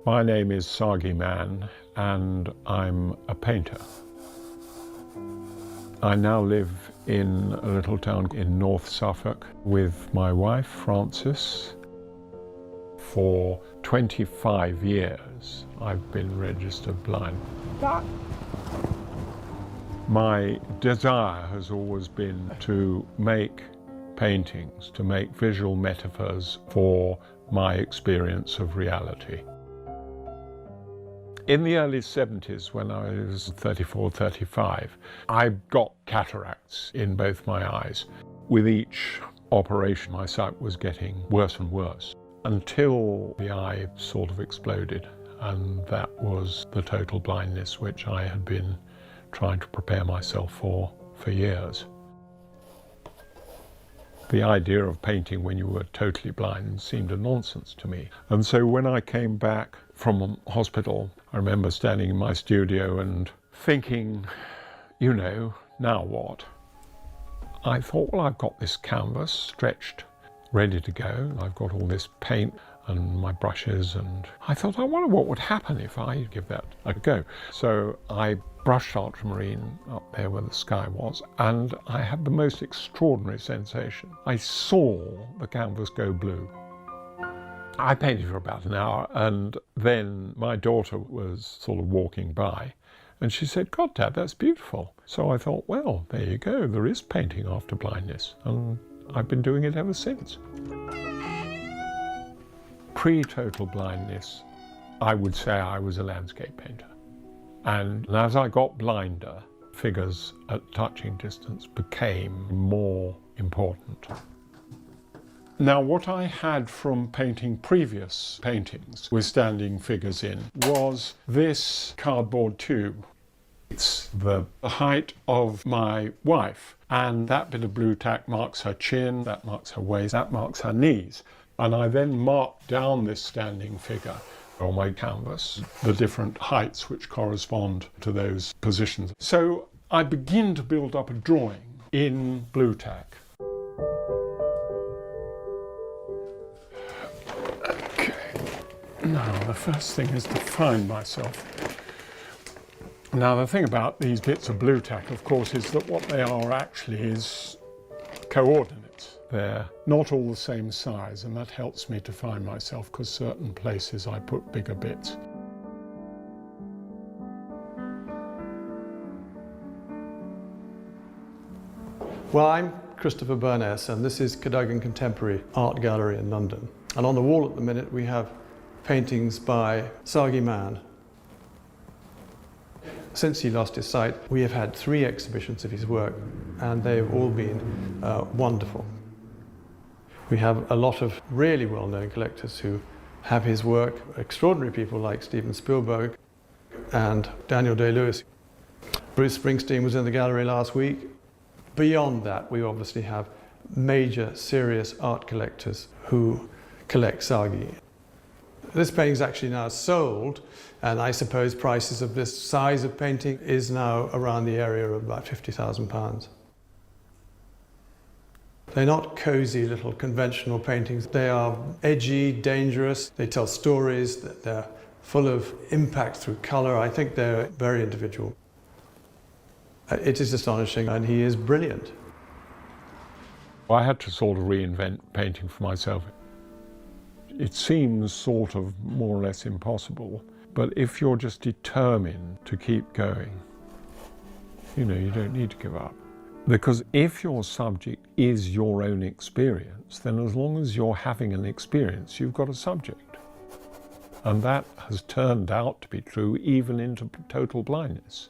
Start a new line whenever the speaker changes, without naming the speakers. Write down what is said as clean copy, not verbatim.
My name is Sargy Mann and I'm a painter. I now live in a little town in North Suffolk with my wife, Frances. For 25 years, I've been registered blind. My desire has always been to make paintings, to make visual metaphors for my experience of reality. In the early 70s, when I was 34, 35, I got cataracts in both my eyes. With each operation, my sight was getting worse and worse until the eye sort of exploded, and that was the total blindness which I had been trying to prepare myself for years. The idea of painting when you were totally blind seemed a nonsense to me. And so when I came back from hospital, I remember standing in my studio and thinking, you know, now what? I thought, well, I've got this canvas stretched, ready to go. I've got all this paint and my brushes, and I thought, I wonder what would happen if I give that a go. So I brushed ultramarine up there where the sky was, and I had the most extraordinary sensation. I saw the canvas go blue. I painted for about an hour, and then my daughter was sort of walking by, and she said, God, Dad, that's beautiful. So I thought, well, there you go, there is painting after blindness, and I've been doing it ever since. Pre-total blindness, I would say I was a landscape painter. And as I got blinder, figures at touching distance became more important. Now, what I had from painting previous paintings with standing figures in was this cardboard tube. It's the height of my wife, and that bit of blue tack marks her chin, that marks her waist, that marks her knees. And I then marked down this standing figure on my canvas, the different heights which correspond to those positions. So I begin to build up a drawing in blue tack. Okay, now the first thing is to find myself. Now the thing about these bits of blue tack, of course, is that what they are actually is coordinates. They're not all the same size, and that helps me to find myself, because certain places I put bigger bits.
Well, I'm Christopher Burness, and this is Cadogan Contemporary Art Gallery in London. And on the wall at the minute we have paintings by Sargy Mann. Since he lost his sight, we have had 3 exhibitions of his work, and they've all been wonderful. We have a lot of really well-known collectors who have his work, extraordinary people like Steven Spielberg and Daniel Day-Lewis. Bruce Springsteen was in the gallery last week. Beyond that, we obviously have major, serious art collectors who collect Sargy. This painting is actually now sold, and I suppose prices of this size of painting is now around the area of about £50,000. They're not cosy little conventional paintings. They are edgy, dangerous. They tell stories. They're full of impact through colour. I think they're very individual. It is astonishing, and he is brilliant.
I had to sort of reinvent painting for myself. It seems sort of more or less impossible, but if you're just determined to keep going, you know, you don't need to give up. Because if your subject is your own experience, then as long as you're having an experience, you've got a subject. And that has turned out to be true even into total blindness.